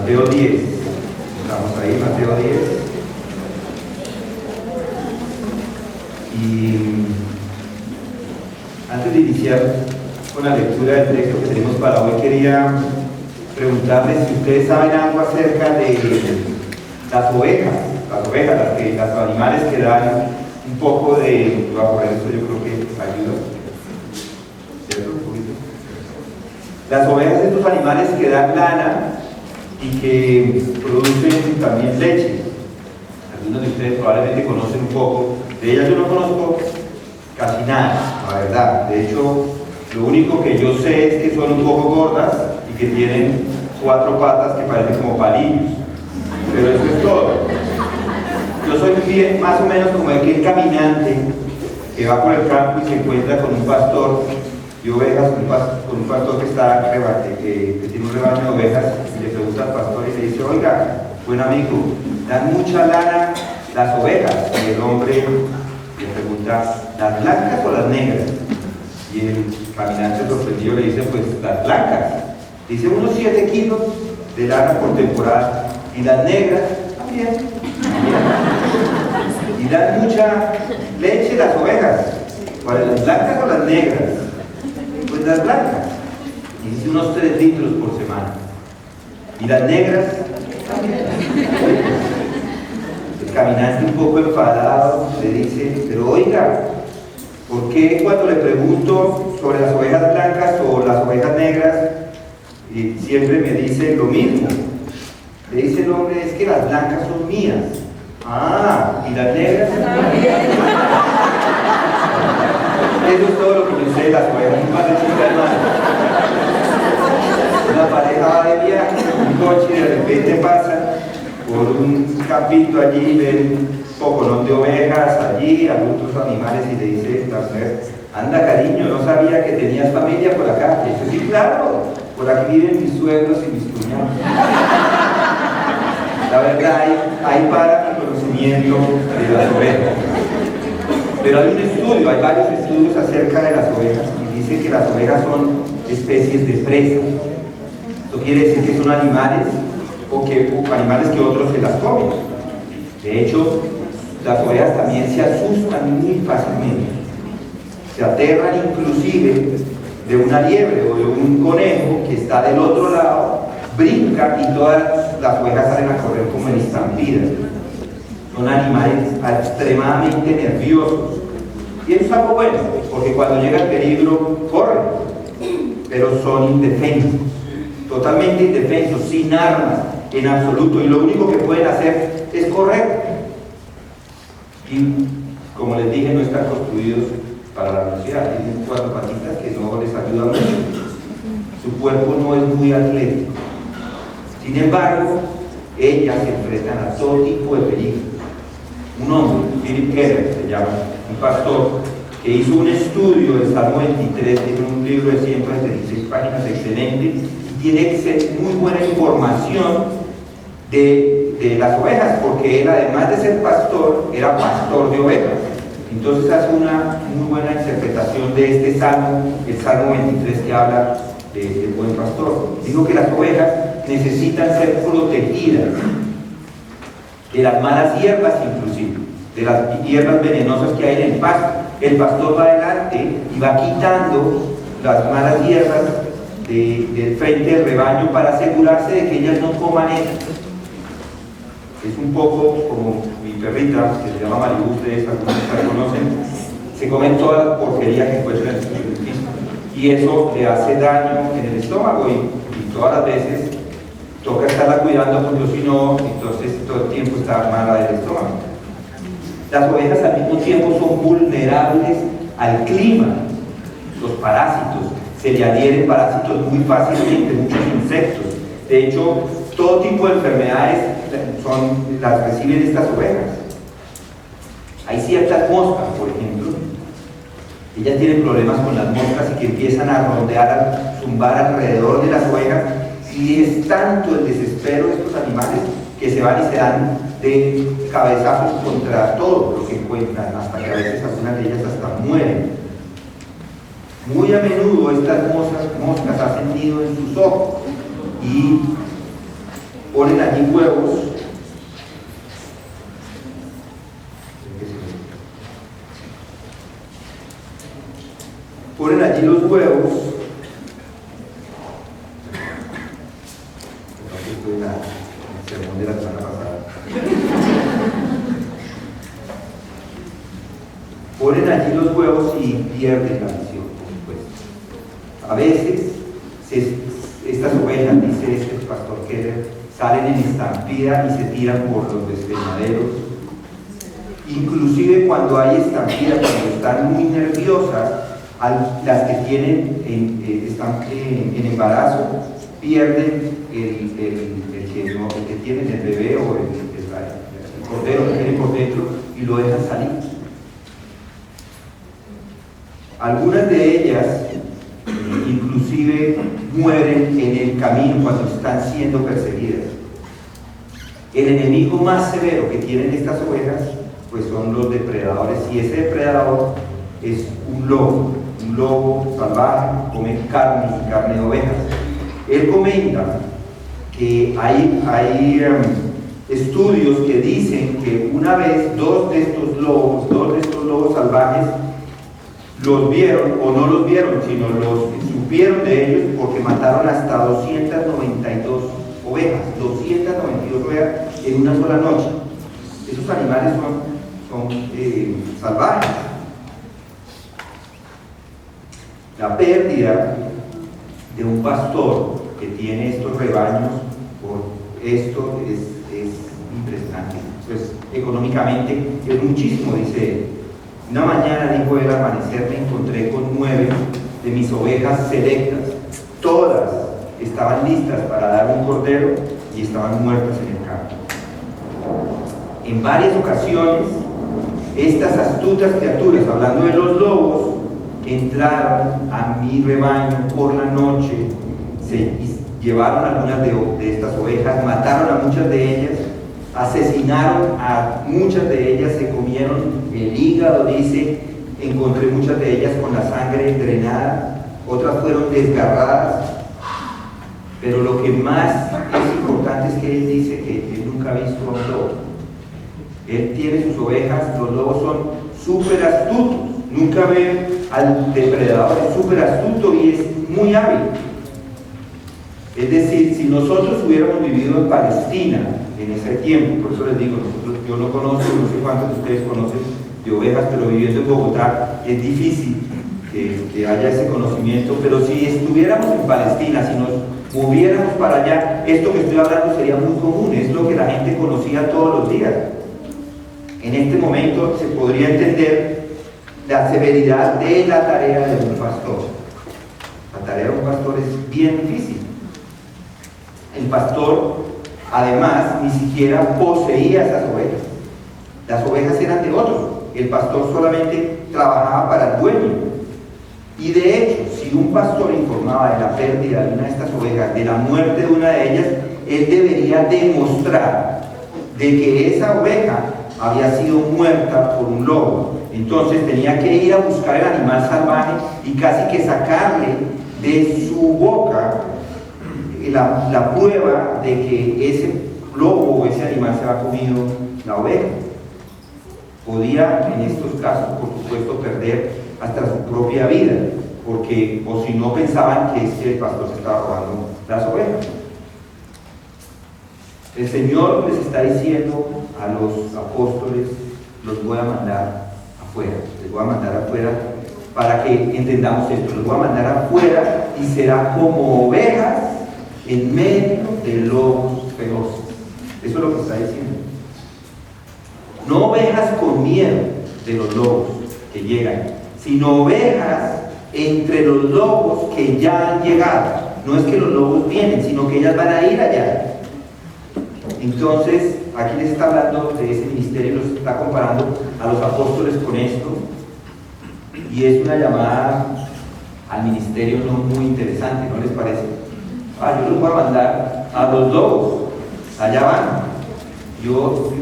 Mateo 10. Estamos ahí, Mateo 10. Y antes de iniciar con la lectura del texto que tenemos para hoy, quería preguntarles si ustedes saben algo acerca de las ovejas, los animales que dan un poco de... Voy a poner esto, yo creo que ayuda. ¿Cierto? Un poquito. Las ovejas, estos animales que dan lana y que producen también leche. Algunos de ustedes probablemente conocen un poco. De ellas yo no conozco casi nada, la verdad. De hecho, lo único que yo sé es que son un poco gordas y que tienen 4 patas que parecen como palillos. Pero eso es todo. Yo soy más o menos como aquel caminante que va por el campo y se encuentra con un pastor de ovejas, con un pastor que tiene un rebaño de ovejas, y le pregunta al pastor y le dice: oiga, buen amigo, dan mucha lana las ovejas. Y el hombre le pregunta: ¿las blancas o las negras? Y el caminante sorprendido le dice: pues las blancas. Dice: unos 7 kilos de lana por temporada. Y las negras también. Y dan mucha leche las ovejas. ¿Cuáles, las blancas o las negras? Pues las blancas. Y dice: unos 3 litros por semana. Y las negras también. El caminante, un poco enfadado, le dice: pero oiga, ¿por qué cuando le pregunto sobre las ovejas blancas o las ovejas negras siempre me dice lo mismo? Le dice el hombre: es que las blancas son mías. Ah, ¿y las negras? Eso es todo lo que yo sé de las ovejas. Una pareja va de viaje en un coche y de repente pasa por un campito allí, ven un poconón de ovejas allí, algunos animales, y le dice la mujer: anda cariño, no sabía que tenías familia por acá. Y dice: sí, claro, por aquí viven mis suegros y mis cuñados. La verdad, hay para mi conocimiento de las ovejas. Pero hay un estudio, hay varios estudios acerca de las ovejas, y dice que las ovejas son especies de presa. Esto quiere decir que son animales o animales que otros se las comen. De hecho, las ovejas también se asustan muy fácilmente. Se aterran inclusive de una liebre o de un conejo que está del otro lado, brinca y todas las ovejas salen a correr como en estampida. Son animales extremadamente nerviosos. Y eso es algo bueno, porque cuando llega el peligro, corren, pero son indefensos, totalmente indefensos, sin armas en absoluto, y lo único que pueden hacer es correr. Y como les dije, no están construidos para la velocidad, tienen 4 patitas que no les ayudan mucho. Su cuerpo no es muy atlético. Sin embargo, ellas se enfrentan a todo tipo de peligros. Un hombre, Philip Keller se llama, un pastor, que hizo un estudio del Salmo 23, tiene un libro de 136 páginas excelente, y tiene muy buena información de las ovejas, porque él, además de ser pastor, era pastor de ovejas. Entonces hace una muy buena interpretación de este salmo, el Salmo 23, que habla del buen pastor. Digo que las ovejas necesitan ser protegidas de las malas hierbas, inclusive de las hierbas venenosas que hay en el pasto. El pastor va adelante y va quitando las malas hierbas del frente del rebaño para asegurarse de que ellas no coman ellas. Es un poco como mi perrita, que se llama Malibu, ustedes algunos la conocen, se comen todas las porquerías que encuentran en el piso, y eso le hace daño en el estómago, y todas las veces toca estarla cuidando, porque si no, entonces todo el tiempo está mala del estómago. Las ovejas al mismo tiempo son vulnerables al clima, los parásitos, se le adhieren parásitos muy fácilmente, muchos insectos. De hecho, todo tipo de enfermedades las reciben estas ovejas. Hay ciertas moscas, por ejemplo, ellas tienen problemas con las moscas y que empiezan a rondear, a zumbar alrededor de las ovejas, y es tanto el desespero de estos animales que se van y se dan de cabezazos contra todo lo que encuentran, hasta que a veces algunas de ellas hasta mueren. Muy a menudo estas moscas hacen nido en sus ojos, y ponen allí huevos, ponen allí los huevos, esto es el sermón de la semana pasada, ponen allí los huevos y pierden la visión, por supuesto. A veces estas ovejas, dice este pastor Keller, salen en estampida y se tiran por los despeñaderos. Inclusive cuando hay estampida, cuando están muy nerviosas, las que están en embarazo pierden el que tienen el bebé o el cordero que tiene por dentro y lo dejan salir. Algunas de ellas inclusive mueren en el camino cuando están siendo perseguidas. El enemigo más severo que tienen estas ovejas pues son los depredadores, y ese depredador es un lobo salvaje, come carne de ovejas. Él comenta que hay estudios que dicen que una vez dos de estos lobos salvajes los vieron, o no los vieron, sino los supieron de ellos, porque mataron hasta 292 ovejas, 292 ovejas en una sola noche. Esos animales son salvajes. La pérdida de un pastor que tiene estos rebaños por esto es impresionante. Pues económicamente es muchísimo, dice él. Una mañana, dijo él, al amanecer me encontré con 9 de mis ovejas selectas. Todas estaban listas para dar un cordero y estaban muertas en el campo. En varias ocasiones, estas astutas criaturas, hablando de los lobos, entraron a mi rebaño por la noche, se llevaron algunas de estas ovejas, mataron a muchas de ellas, asesinaron a muchas de ellas, se comieron el hígado, dice, encontré muchas de ellas con la sangre drenada, otras fueron desgarradas, pero lo que más es importante es que él dice que él nunca ha visto a un lobo. Él tiene sus ovejas, los lobos son súper astutos, nunca ve al depredador, es súper astuto y es muy hábil. Es decir, si nosotros hubiéramos vivido en Palestina en ese tiempo, por eso les digo, yo no conozco, no sé cuántos de ustedes conocen de ovejas, pero viviendo en Bogotá es difícil que haya ese conocimiento, pero si estuviéramos en Palestina, si nos moviéramos para allá, esto que estoy hablando sería muy común, es lo que la gente conocía todos los días. En este momento se podría entender la severidad de la tarea de un pastor. La tarea de un pastor es bien difícil. El pastor, además, ni siquiera poseía esas ovejas. Las ovejas eran de otro. El pastor solamente trabajaba para el dueño. Y de hecho, si un pastor informaba de la pérdida de una de estas ovejas, de la muerte de una de ellas, él debería demostrar de que esa oveja había sido muerta por un lobo. Entonces tenía que ir a buscar el animal salvaje y casi que sacarle de su boca la prueba de que ese lobo o ese animal se había comido la oveja. Podía en estos casos, por supuesto, perder hasta su propia vida, porque o si no pensaban que el pastor se estaba robando las ovejas. El Señor les está diciendo a los apóstoles: los voy a mandar afuera, les voy a mandar afuera para que entendamos esto, los voy a mandar afuera y será como ovejas en medio de lobos feroces. Eso es lo que está diciendo. No ovejas con miedo de los lobos que llegan, sino ovejas entre los lobos que ya han llegado. No es que los lobos vienen, sino que ellas van a ir allá. Entonces, aquí les está hablando de ese ministerio, los está comparando a los apóstoles con esto, y es una llamada al ministerio no muy interesante, ¿no les parece? Yo los voy a mandar a los lobos, allá van. Yo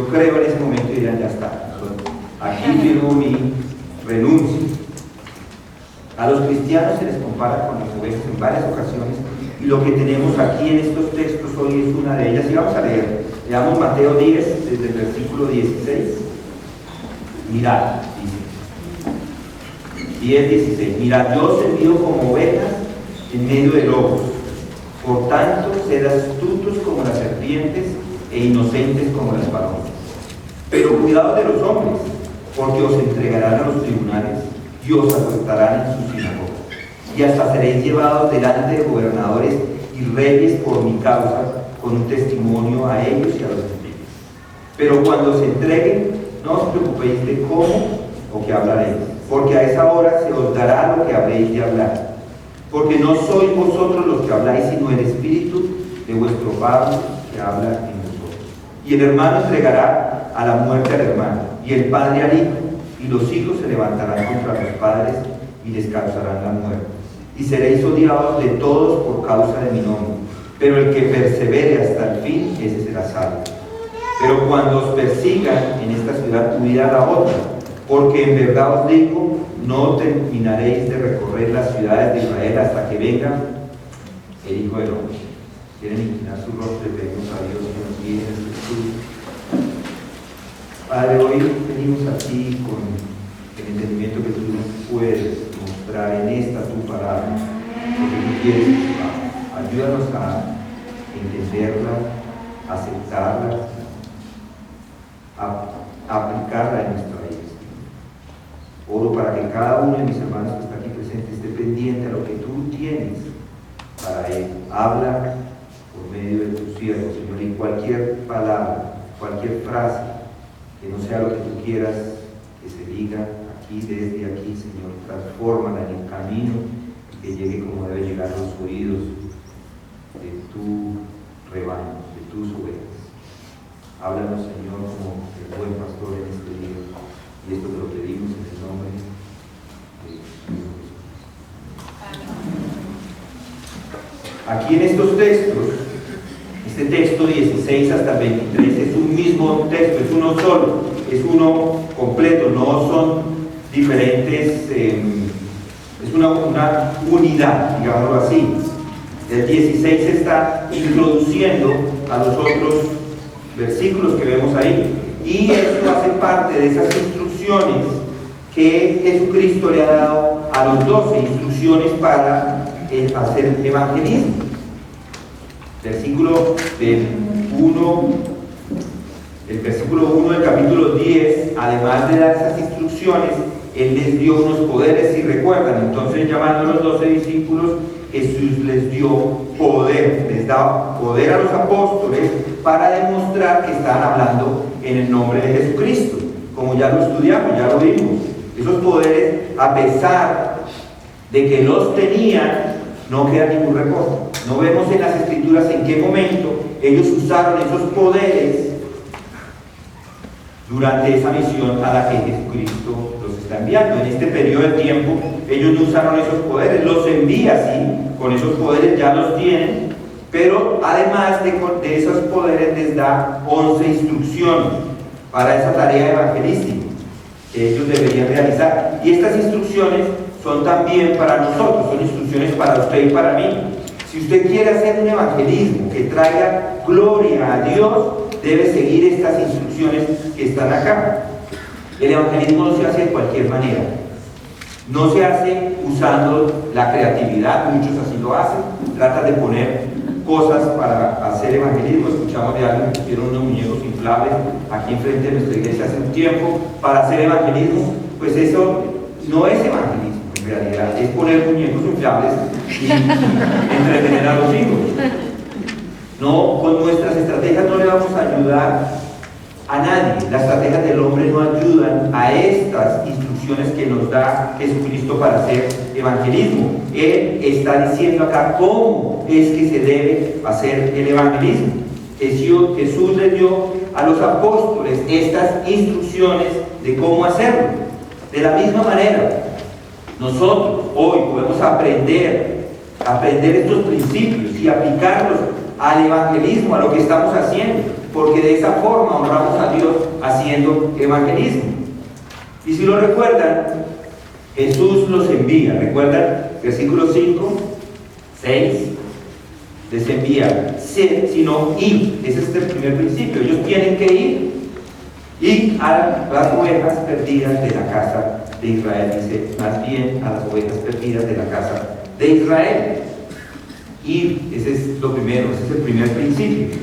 creo en ese momento dirían: ya está, aquí firmo mi renuncia. A los cristianos se les compara con las ovejas en varias ocasiones, Y lo que tenemos aquí en estos textos hoy es una de ellas. Y vamos a leer. Leamos Mateo 10, desde el versículo 16. Mirad, dice. 10, 16. Mirad, yo os envío como ovejas en medio de lobos. Por tanto, sed astutos como las serpientes e inocentes como las palomas. Pero cuidado de los hombres, porque os entregarán a los tribunales y os azotarán en sus sinagogas. Y hasta seréis llevados delante de gobernadores y reyes por mi causa, con un testimonio a ellos y a los gentiles. Pero cuando se entreguen, no os preocupéis de cómo o qué hablaréis, porque a esa hora se os dará lo que habréis de hablar. Porque no sois vosotros los que habláis, sino el Espíritu de vuestro Padre que habla en vosotros. Y el hermano entregará a la muerte al hermano, y el padre al hijo, y los hijos se levantarán contra los padres y les causarán la muerte. Y seréis odiados de todos por causa de mi nombre, pero el que persevere hasta el fin, ese será salvo. Pero cuando os persigan en esta ciudad, huid a la otra, porque en verdad os digo, no terminaréis de recorrer las ciudades de Israel hasta que venga el Hijo del Hombre. Quieren inclinar su rostro y pedimos a Dios que nos guíe en este estudio. Padre, hoy venimos aquí con el entendimiento que tú nos puedes mostrar en esta tu palabra, lo que tú quieres, Padre. Ayúdanos a entenderla, a aceptarla, a aplicarla en nuestra vida. Oro para que cada uno de mis hermanos que está aquí presente esté pendiente a lo que tú tienes para él. Habla por medio de tu siervo, Señor, y cualquier palabra, cualquier frase que no sea lo que tú quieras que se diga aquí, desde aquí, Señor, transfórmala en el camino y que llegue como debe llegar a los oídos de tu rebaño, de tus ovejas. Háblanos, Señor, como el buen pastor en este día, y esto te lo pedimos en el nombre de Jesús. Aquí en estos textos, este texto 16 hasta 23 es un mismo texto, es uno solo, es uno completo, no son diferentes, es una unidad, digámoslo así. El 16 está introduciendo a los otros versículos que vemos ahí, y esto hace parte de esas instrucciones que Jesucristo le ha dado a los 12, instrucciones para hacer evangelismo. El versículo 1 del capítulo 10, además de dar esas instrucciones, Él les dio unos poderes, si recuerdan. Entonces, llamando a los 12 discípulos, Jesús les dio poder, les da poder a los apóstoles para demostrar que están hablando en el nombre de Jesucristo, como ya lo estudiamos, ya lo vimos. Esos poderes, a pesar de que los tenían, no queda ningún recorte. No vemos en las Escrituras en qué momento ellos usaron esos poderes durante esa misión a la que Jesucristo los está enviando. En este periodo de tiempo ellos no usaron esos poderes, los envía, sí, con esos poderes ya los tienen, pero además de esos poderes les da 11 instrucciones para esa tarea evangelística que ellos deberían realizar. Y estas instrucciones son también para nosotros, son instrucciones para usted y para mí. Si usted quiere hacer un evangelismo que traiga gloria a Dios, debe seguir estas instrucciones que están acá. El evangelismo no se hace de cualquier manera. No se hace usando la creatividad, muchos así lo hacen. Tratan de poner cosas para hacer evangelismo. Escuchamos de alguien que pusieron unos muñecos inflables aquí enfrente de nuestra iglesia hace un tiempo para hacer evangelismo. Pues eso no es evangelismo. En realidad es poner muñecos inflables y entretener a los hijos. No, con nuestras estrategias no le vamos a ayudar a nadie. Las estrategias del hombre no ayudan a estas instrucciones que nos da Jesucristo para hacer evangelismo. Él está diciendo acá cómo es que se debe hacer el evangelismo. Jesús les dio a los apóstoles estas instrucciones de cómo hacerlo. De la misma manera, nosotros hoy podemos aprender estos principios y aplicarlos al evangelismo, a lo que estamos haciendo, porque de esa forma honramos a Dios haciendo evangelismo. Y si lo recuerdan, Jesús los envía. ¿Recuerdan? Versículos 5, 6, les envía, sino ir. Ese es el primer principio. Ellos tienen que ir a las ovejas perdidas de la casa de Israel. Dice, más bien a las ovejas perdidas de la casa de Israel. Ir, ese es lo primero, ese es el primer principio.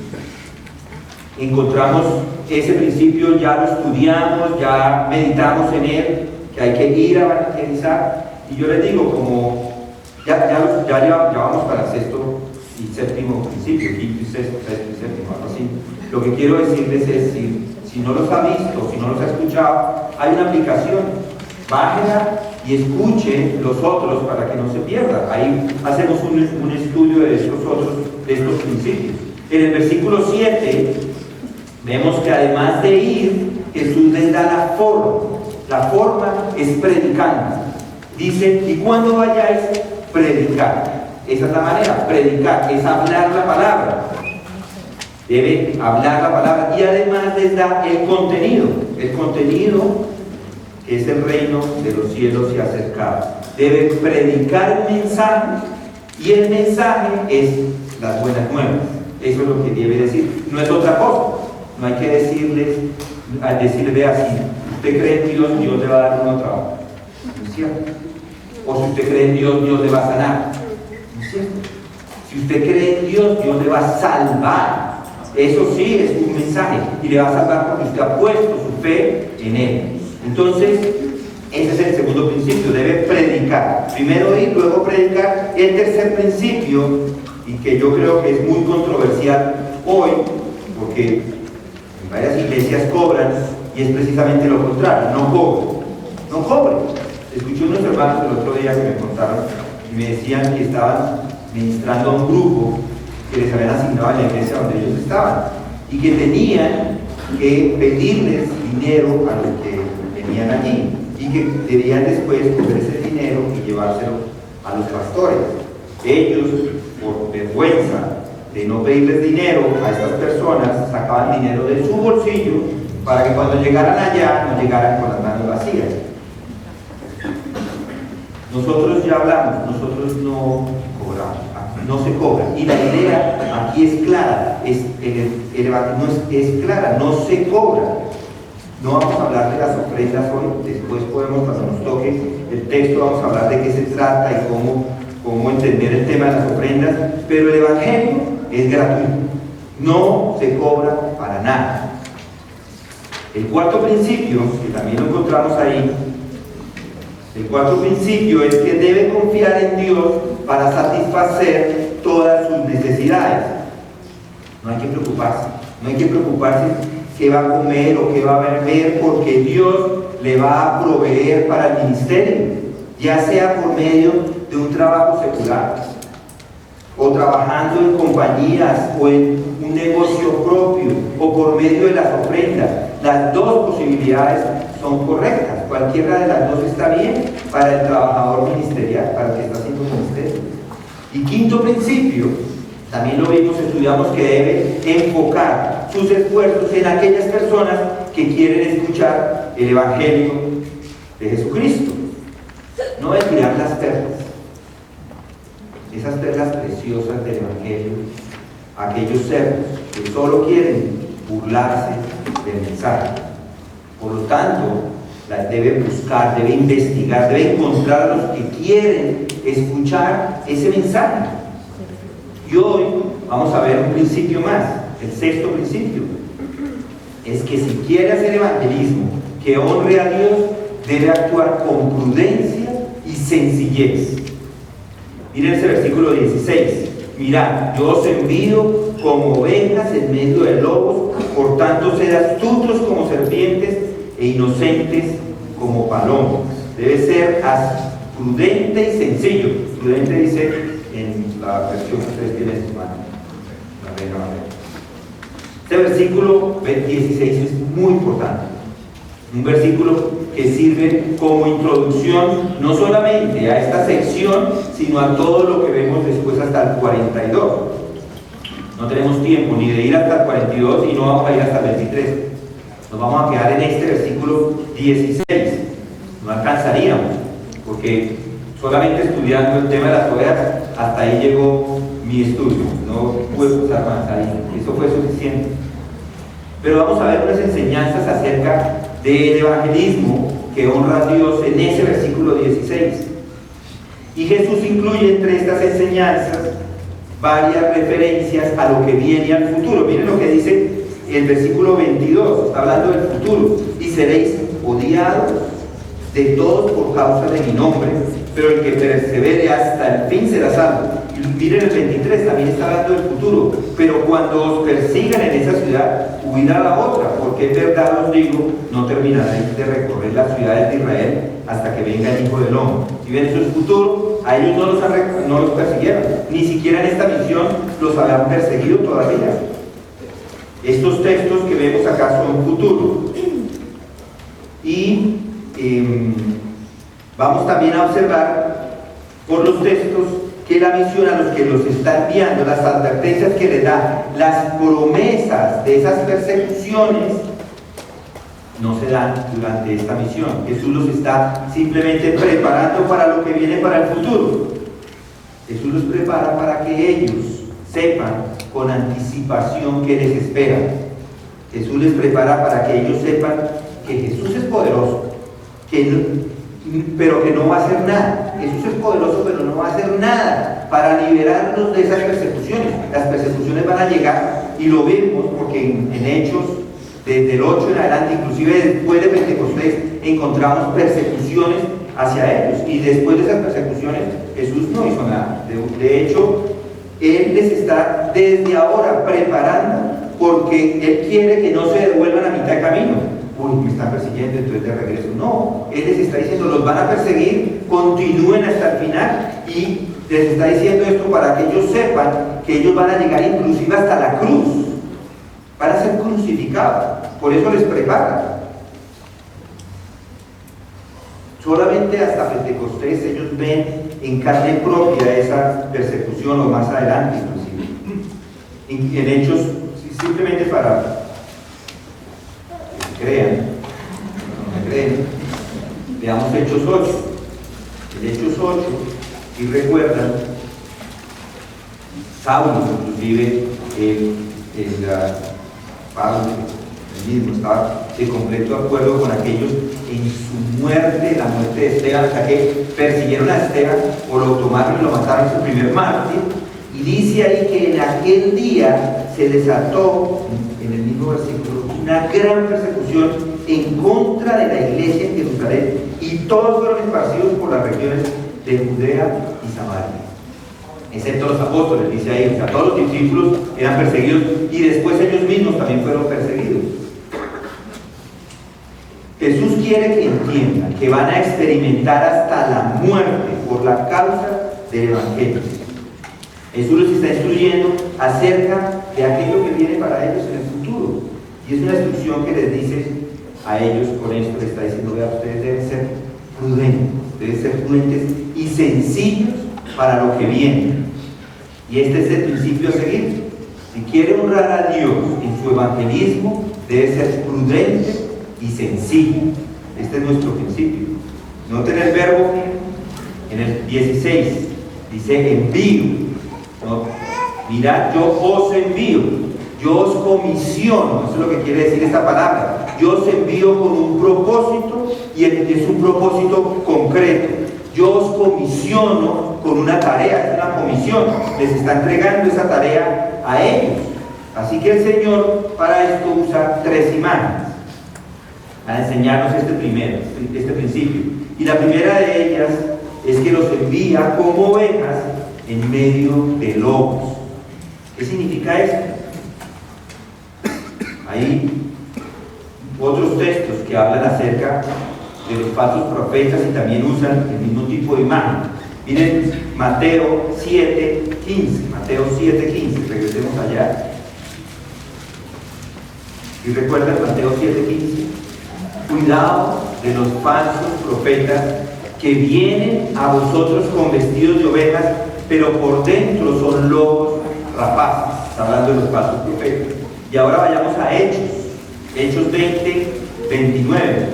Encontramos ese principio, ya lo estudiamos, ya meditamos en él, que hay que ir a evangelizar. Y yo les digo, como ya vamos para el sexto y séptimo principio, quinto y sexto y séptimo, algo así. Lo que quiero decirles es, si no los ha visto, si no los ha escuchado, hay una aplicación, bájela y escuche los otros para que no se pierda. Ahí hacemos un estudio de estos principios. En el versículo 7 vemos que además de ir, Jesús les da la forma. La forma es predicando. Dice, y cuando vayáis, predicar. Esa es la manera, predicar, es hablar la palabra. Debe hablar la palabra y además les da el contenido. El contenido que es el reino de los cielos se ha acercado. Debe predicar un mensaje y el mensaje es las buenas nuevas. Eso es lo que debe decir. No es otra cosa. No hay que decirles, vea, si usted cree en Dios, Dios le va a dar un nuevo trabajo. ¿No es cierto? O si usted cree en Dios, Dios le va a sanar. ¿No es cierto? Si usted cree en Dios, Dios le va a salvar. Eso sí es un mensaje. Y le va a salvar porque usted ha puesto su fe en Él. Entonces, ese es el segundo principio. Debe predicar. Primero ir, luego predicar. El tercer principio, y que yo creo que es muy controversial hoy, porque en varias iglesias cobran, y es precisamente lo contrario, no cobran. No cobran. Escuché unos hermanos el otro día que me contaron y me decían que estaban ministrando a un grupo que les habían asignado a la iglesia donde ellos estaban y que tenían que pedirles dinero a los que venían allí y que debían después coger ese dinero y llevárselo a los pastores. Ellos, por vergüenza de no pedirles dinero a estas personas, sacaban dinero de su bolsillo para que cuando llegaran allá no llegaran con las manos vacías. Nosotros ya hablamos, nosotros no cobramos, no se cobra. Y la idea aquí es clara, es clara, no se cobra. No vamos a hablar de las ofrendas hoy, después podemos, cuando nos toque el texto, vamos a hablar de qué se trata y cómo entender el tema de las ofrendas, pero el Evangelio es gratuito, no se cobra para nada. El cuarto principio, que también lo encontramos ahí, el cuarto principio es que debe confiar en Dios para satisfacer todas sus necesidades. No hay que preocuparse qué va a comer o qué va a beber, porque Dios le va a proveer para el ministerio, ya sea por medio de un trabajo secular, o trabajando en compañías, o en un negocio propio, o por medio de las ofrendas. Las dos posibilidades son correctas, cualquiera de las dos está bien para el trabajador ministerial, para el que está haciendo ministerio. Y quinto principio, también lo vimos, estudiamos que debe enfocar sus esfuerzos en aquellas personas que quieren escuchar el Evangelio de Jesucristo. No es mirar las perlas, esas perlas preciosas del Evangelio, aquellos cerdos que solo quieren burlarse del mensaje. Por lo tanto, debe buscar, debe investigar, debe encontrar a los que quieren escuchar ese mensaje. Y hoy vamos a ver un principio más, el sexto principio. Es que si quiere hacer evangelismo que honre a Dios, debe actuar con prudencia y sencillez. Miren ese versículo 16. Mirad, yo os envío como ovejas en medio de lobos, por tanto sed astutos como serpientes e inocentes como palomas. Debe ser prudente y sencillo. Prudente dice en la versión que ustedes tienen en su mano, la Reina Valera. Este versículo 16 es muy importante. Un versículo que sirve como introducción no solamente a esta sección, sino a todo lo que vemos después hasta el 42. No tenemos tiempo ni de ir hasta el 42 y no vamos a ir hasta el 23. Nos vamos a quedar en este versículo 16. No alcanzaríamos, porque Solamente estudiando el tema de las ovejas, hasta ahí llegó mi estudio, no pude pasar más ahí, eso fue suficiente. Pero vamos a ver unas enseñanzas acerca del evangelismo que honra a Dios en ese versículo 16. Y Jesús incluye entre estas enseñanzas varias referencias a lo que viene al futuro. Miren lo que dice el versículo 22, está hablando del futuro. Y seréis odiados de todos por causa de mi nombre, pero el que persevere hasta el fin será salvo. Y miren el 23, también está hablando del futuro. Pero cuando os persigan en esa ciudad, huid a la otra, porque en verdad os digo, no terminaréis de recorrer las ciudades de Israel hasta que venga el Hijo del Hombre. Si ven, eso es futuro. A ellos no los persiguieron, ni siquiera en esta misión los habían perseguido todavía. Estos textos que vemos acá son futuro. Y vamos también a observar por los textos que la misión a los que los está enviando, las advertencias que les da, las promesas de esas persecuciones, no se dan durante esta misión. Jesús los está simplemente preparando para lo que viene para el futuro. Jesús los prepara para que ellos sepan con anticipación qué les espera. Jesús les prepara para que ellos sepan que Jesús es poderoso, pero que no va a hacer nada. Jesús es poderoso, pero no va a hacer nada para liberarnos de esas persecuciones. Las persecuciones van a llegar y lo vemos porque en Hechos, desde el 8 en adelante, inclusive después de Pentecostés, encontramos persecuciones hacia ellos. Y después de esas persecuciones, Jesús no hizo nada. De hecho, Él les está desde ahora preparando porque Él quiere que no se devuelvan a mitad de camino. Uy, me están persiguiendo, entonces de regreso. No, Él les está diciendo, los van a perseguir, continúen hasta el final. Y les está diciendo esto para que ellos sepan que ellos van a llegar inclusive hasta la cruz. Van a ser crucificados, por eso les prepara. Solamente hasta Pentecostés ellos ven en carne propia esa persecución, o más adelante inclusive. En Hechos, simplemente para que crean, no me creen, veamos Hechos 8. En Hechos 8, si recuerdan, Saulo inclusive Pablo, el mismo, estaba de completo acuerdo con aquellos en su muerte, la muerte de Esteban, hasta que persiguieron a Esteban o lo tomaron y lo mataron, su primer mártir. Y dice ahí que en aquel día se desató, en el mismo versículo, una gran persecución en contra de la iglesia en Jerusalén, y todos fueron esparcidos por las regiones de Judea y Samaria, excepto los apóstoles, dice ahí. O sea, todos los discípulos eran perseguidos y después ellos mismos también fueron perseguidos. Jesús quiere que entiendan que van a experimentar hasta la muerte por la causa del Evangelio. Jesús los está instruyendo acerca de aquello que viene para ellos en el futuro. Y es una instrucción que les dice a ellos, con esto les está diciendo, vea, ustedes deben ser prudentes y sencillos para lo que viene. Y este es el principio a seguir. Si quiere honrar a Dios en su evangelismo, debe ser prudente y sencillo. Este es nuestro principio. Noten el verbo en el 16, dice envío. ¿No? Mirad, yo os envío, yo os comisiono. Eso es lo que quiere decir esta palabra. Yo os envío con un propósito, y es un propósito concreto. Yo os comisiono con una tarea, es una comisión. Les está entregando esa tarea a ellos. Así que el Señor para esto usa tres imágenes para enseñarnos este principio. Y la primera de ellas es que los envía como ovejas en medio de lobos. ¿Qué significa esto? Hay otros textos que hablan acerca de los falsos profetas y también usan el mismo tipo de imagen. Miren Mateo 7:15. Mateo 7:15. Regresemos allá. ¿Y recuerdan Mateo 7:15? Cuidado de los falsos profetas que vienen a vosotros con vestidos de ovejas, pero por dentro son lobos rapaces. Está hablando de los falsos profetas. Y ahora vayamos a Hechos. Hechos 20:29.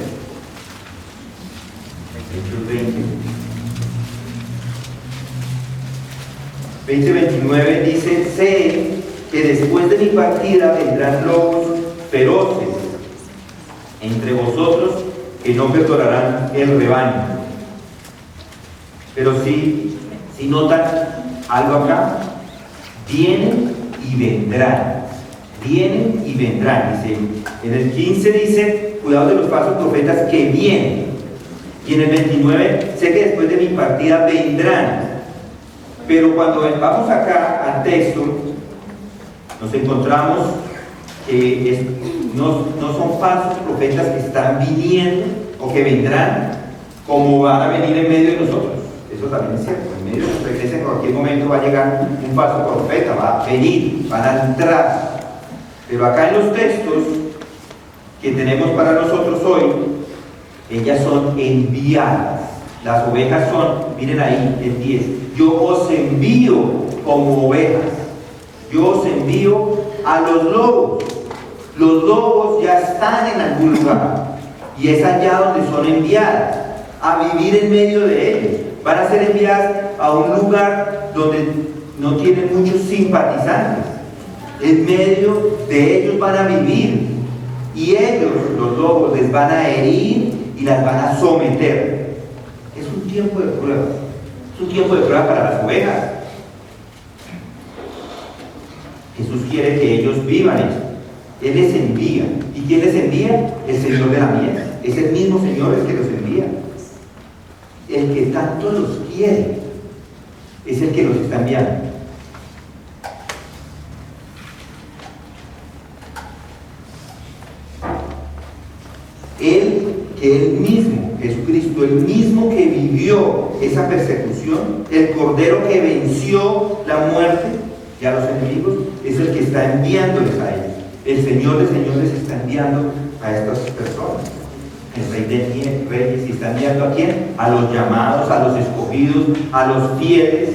Hechos 20. 20:29 dice: sé que después de mi partida vendrán lobos feroces entre vosotros que no perdonarán el rebaño. Pero si notan algo acá, vienen y vendrán. Vienen y vendrán. Dice, en el 15 dice: cuidado de los falsos profetas que vienen. Y en el 29, sé que después de mi partida vendrán. Pero cuando vamos acá al texto, nos encontramos que no son falsos profetas que están viniendo o que vendrán como van a venir en medio de nosotros. Eso también es cierto. En medio de nuestra iglesia en cualquier momento va a llegar un falso profeta, va a venir, van a entrar. Pero acá en los textos que tenemos para nosotros hoy, ellas son enviadas. Las ovejas son, miren ahí el 10, yo os envío como ovejas. Yo os envío a los lobos. Los lobos ya están en algún lugar y es allá donde son enviadas, a vivir en medio de ellos. Van a ser enviadas a un lugar donde no tienen muchos simpatizantes. En medio de ellos van a vivir y ellos, los lobos, les van a herir y las van a someter. Es un tiempo de prueba. Es un tiempo de prueba para las ovejas. Jesús quiere que ellos vivan eso. Él les envía. ¿Y quién les envía? El Señor de la mies. Es el mismo Señor el que los envía. El que tanto los quiere es el que los está enviando. Él mismo, Jesucristo, el mismo que vivió esa persecución, el Cordero que venció la muerte y a los enemigos, es el que está enviándoles a ellos. El Señor de señores está enviando a estas personas. El Rey de Reyes, y está enviando ¿a quién? A los llamados, a los escogidos, a los fieles.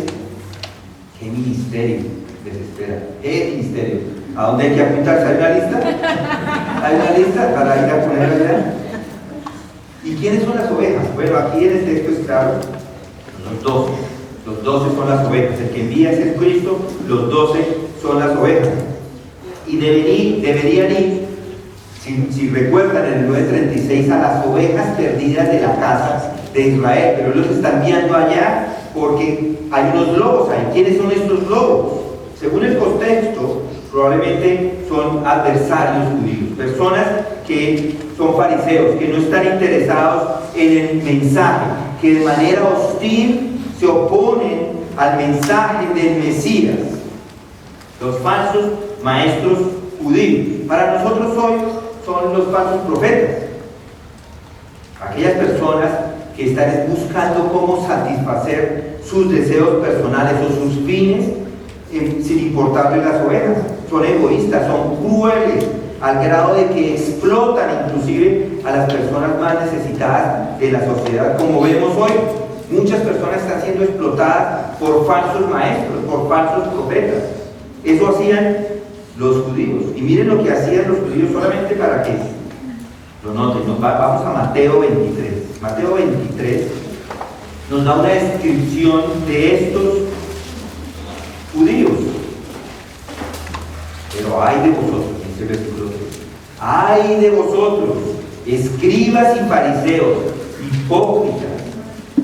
¿Qué ministerio les espera? ¿Qué ministerio? ¿A dónde hay que apuntarse? ¿Hay una lista? ¿Hay una lista para ir a poner allá? ¿Y quiénes son las ovejas? Bueno, aquí en el texto es claro, los 12. Los 12 son las ovejas. El que envía es el Cristo, los 12 son las ovejas. Y deberían ir, si recuerdan, en el 9:36, a las ovejas perdidas de la casa de Israel. Pero ellos están enviando allá porque hay unos lobos ahí. ¿Quiénes son estos lobos? Según el contexto, probablemente son adversarios judíos, personas que son fariseos, que no están interesados en el mensaje, que de manera hostil se oponen al mensaje del Mesías, los falsos maestros judíos. Para nosotros hoy son los falsos profetas, aquellas personas que están buscando cómo satisfacer sus deseos personales o sus fines sin importarles las ovejas. Son egoístas, son crueles, al grado de que explotan inclusive a las personas más necesitadas de la sociedad. Como vemos hoy, muchas personas están siendo explotadas por falsos maestros, por falsos profetas. Eso hacían los judíos. Y miren lo que hacían los judíos, solamente para que lo noten. Vamos a Mateo 23. Mateo 23 nos da una descripción de estos judíos. Pero ay de vosotros, dice el versículo 3. Ay de vosotros, escribas y fariseos, hipócritas,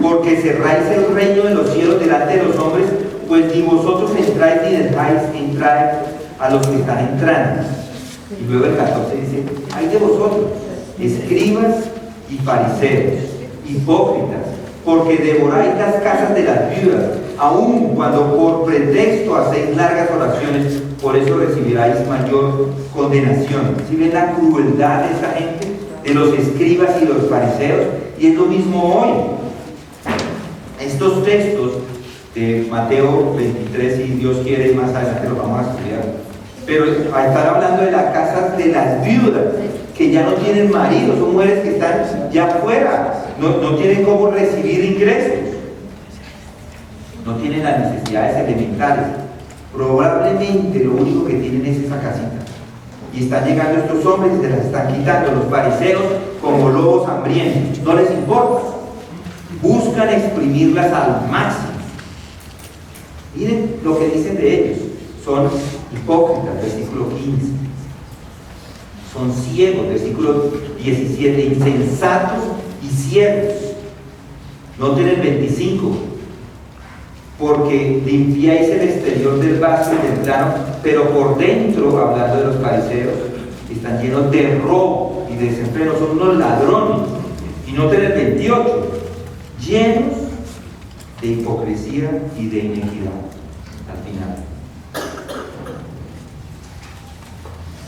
porque cerráis el reino de los cielos delante de los hombres, pues ni vosotros entráis ni dejáis entrar a los que están entrando. Y luego el 14 dice: ay de vosotros, escribas y fariseos, hipócritas, porque devoráis las casas de las viudas, aun cuando por pretexto hacéis largas oraciones, por eso recibiráis mayor condenación. ¿Sí ven la crueldad de esa gente, de los escribas y los fariseos? Y es lo mismo hoy. Estos textos de Mateo 23, si Dios quiere, más adelante los vamos a estudiar. Pero están hablando de las casas de las viudas, que ya no tienen marido, son mujeres que están ya fuera, no tienen cómo recibir ingresos, no tienen las necesidades elementales. Probablemente lo único que tienen es esa casita. Y están llegando estos hombres y se las están quitando. Los fariseos, como lobos hambrientos, no les importa. Buscan exprimirlas al máximo. Miren lo que dicen de ellos. Son hipócritas, versículo 15. Son ciegos, versículo 17. Insensatos y ciegos. Noten el 25. Porque limpiáis el exterior del vaso y del grano, pero por dentro, hablando de los fariseos, están llenos de robo y de desenfreno, son unos ladrones. Y noten el 28, llenos de hipocresía y de inequidad. Al final.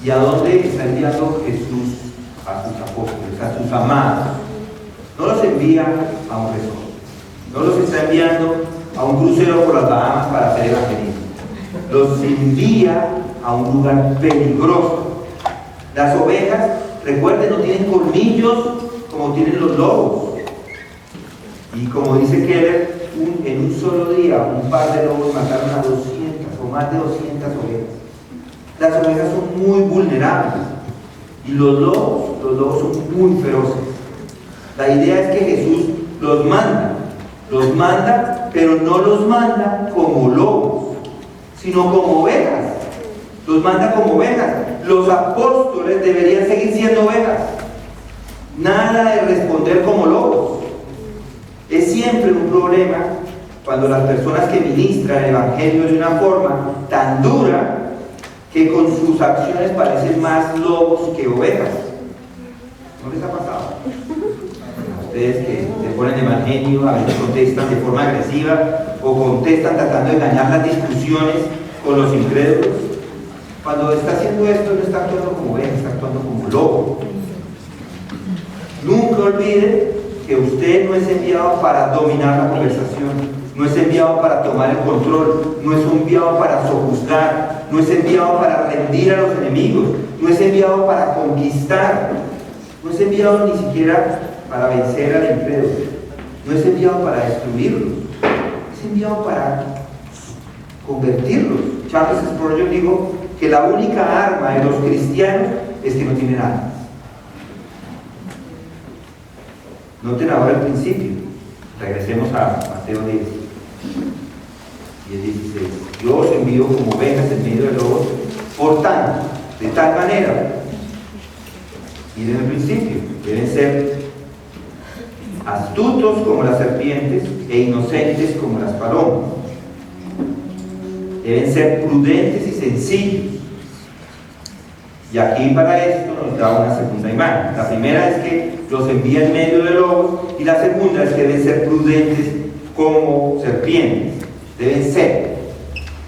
¿Y a dónde está enviando Jesús a sus apóstoles, a sus amados? No los envía a un resort, no los está enviando a un crucero por las Bahamas para hacer evangelismo. Los envía a un lugar peligroso. Las ovejas, recuerden, no tienen colmillos como tienen los lobos. Y como dice Keller, en un solo día un par de lobos mataron a 200 o más de 200 ovejas. Las ovejas son muy vulnerables y los lobos son muy feroces. La idea es que Jesús los manda, pero no los manda como lobos, sino como ovejas. Los manda como ovejas. Los apóstoles deberían seguir siendo ovejas. Nada de responder como lobos. Es siempre un problema cuando las personas que ministran el Evangelio de una forma tan dura que con sus acciones parecen más lobos que ovejas. ¿No les ha pasado? Ustedes que se ponen el Evangelio, a veces contestan de forma agresiva o contestan tratando de ganar las discusiones con los incrédulos. Cuando está haciendo esto, no está actuando como oveja, está actuando como lobo. Nunca olvide que usted no es enviado para dominar la conversación, no es enviado para tomar el control, no es enviado para sojuzgar, no es enviado para rendir a los enemigos, no es enviado para conquistar, no es enviado ni siquiera para vencer al incrédulo, no es enviado para destruirlos, es enviado para convertirlos. Charles Spurgeon dijo que la única arma de los cristianos es que no tienen armas. Noten ahora el principio. Regresemos a Mateo 10, 16. Yo os envío como ovejas en medio de lobos. Por tanto, de tal manera, miren el principio, deben ser astutos como las serpientes e inocentes como las palomas. Deben ser prudentes y sencillos. Y aquí para esto nos da una segunda imagen. La primera es que los envía en medio de lobos, y la segunda es que deben ser prudentes como serpientes. Deben ser.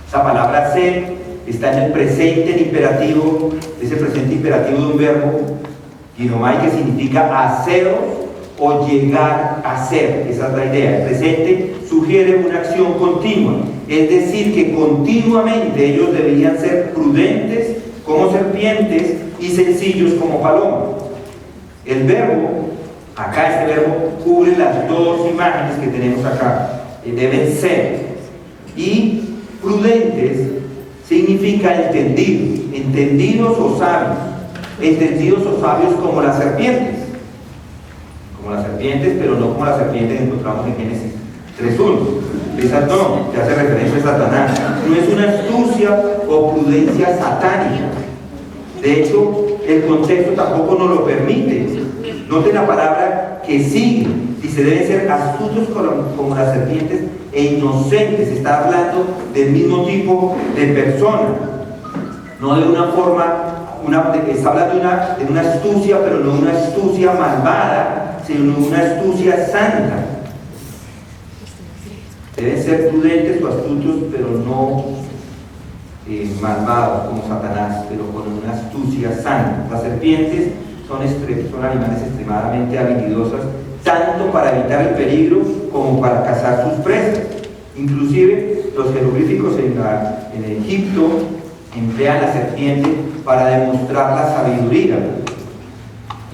Esa palabra ser está en el presente imperativo, ese presente imperativo de un verbo, ginomai, que significa haceros o llegar a ser. Esa es la idea. El presente sugiere una acción continua, es decir, que continuamente ellos deberían ser prudentes como serpientes y sencillos como palomas. El verbo, acá este verbo cubre las dos imágenes que tenemos acá. Deben ser. Y prudentes significa entendidos o sabios. Entendidos o sabios como las serpientes. Como las serpientes, pero no como las serpientes que encontramos en Génesis 3:1. Esa no, que hace referencia a Satanás. No es una astucia o prudencia satánica. De hecho, el contexto tampoco nos lo permite. Noten la palabra que sigue. Dice, deben ser astutos como las serpientes e inocentes. Está hablando del mismo tipo de persona. No de una forma, está hablando de una astucia, pero no una astucia malvada, sino una astucia santa. Deben ser prudentes o astutos, pero no malvados como Satanás, pero con una astucia santa. Las serpientes son animales extremadamente habilidosas, tanto para evitar el peligro como para cazar sus presas. Inclusive los jeroglíficos en Egipto emplean la serpiente para demostrar la sabiduría.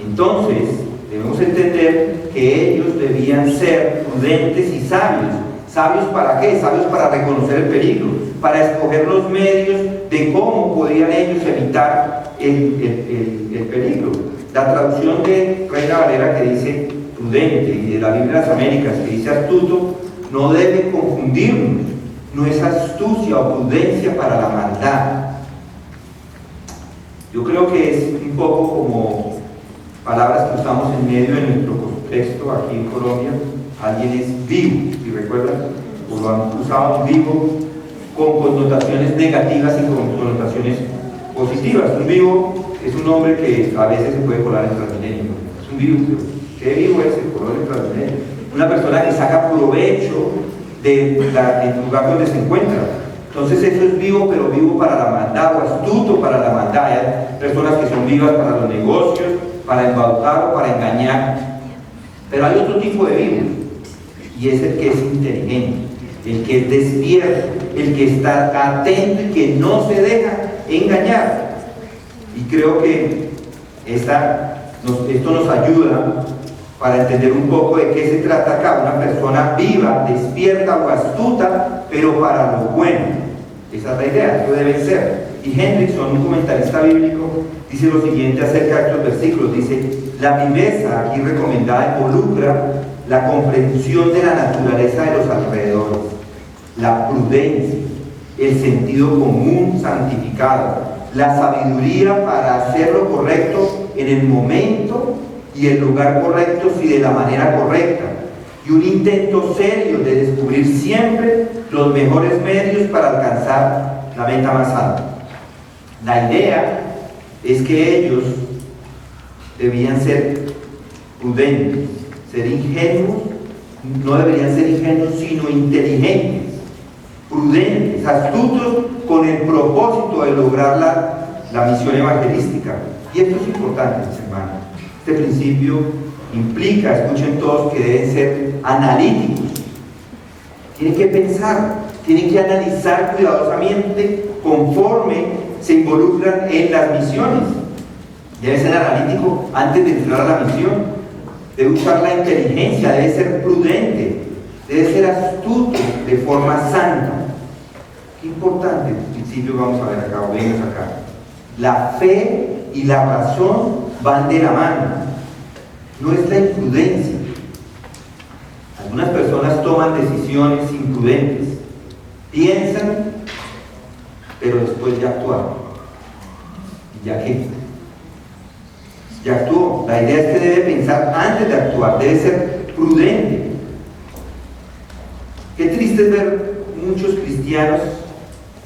Entonces debemos entender que ellos debían ser prudentes y sabios. ¿Sabios para qué? Sabios para reconocer el peligro, para escoger los medios de cómo podían ellos evitar el peligro. La traducción de Reina Valera, que dice prudente, y de la Biblia de las Américas, que dice astuto, no debe confundirnos. no es astucia o prudencia para la maldad. Yo creo que es un poco como palabras que usamos en medio de nuestro contexto aquí en Colombia. Alguien es vivo, si recuerdan, o lo han usado vivo con connotaciones negativas y con connotaciones positivas. Un vivo es un hombre que a veces se puede colar en Transmilenio. Es un vivo, pero ¿qué vivo es? Se coló en Transmilenio. Una persona que saca provecho del lugar donde se encuentra. Entonces eso es vivo, pero vivo para la maldad, o astuto para la maldad. Hay personas que son vivas para los negocios, para embaucar o para engañar. Pero hay otro tipo de vivo, y es el que es inteligente, el que es despierto, el que está atento y que no se deja engañar. Y creo que esto nos ayuda para entender un poco de qué se trata acá. Una persona viva, despierta o astuta, pero para lo bueno. Esa es la idea, eso debe ser. Y Hendrickson, un comentarista bíblico, dice lo siguiente acerca de estos versículos. Dice: la viveza aquí recomendada involucra la comprensión de la naturaleza de los alrededores, la prudencia, el sentido común santificado, la sabiduría para hacer lo correcto en el momento y el lugar correcto y de la manera correcta, y un intento serio de descubrir siempre los mejores medios para alcanzar la meta más alta. La idea es que ellos debían ser prudentes, ser ingenuos, no deberían ser ingenuos, sino inteligentes, prudentes, astutos, con el propósito de lograr la misión evangelística. Y esto es importante, mis hermanos. Este principio implica, escuchen todos, que deben ser analíticos. Tienen que pensar, tienen que analizar cuidadosamente conforme se involucran en las misiones. Debe ser analítico antes de entrar a la misión. Debe usar la inteligencia, debe ser prudente, debe ser astuto de forma santa. Qué importante principio vamos a ver acá, o vemos acá. La fe y la razón van de la mano, no es la imprudencia. Algunas personas toman decisiones imprudentes, piensan, pero después ya actúan. ¿Y ya qué? Ya actuó. La idea es que debe pensar antes de actuar, debe ser prudente. Qué triste es ver muchos cristianos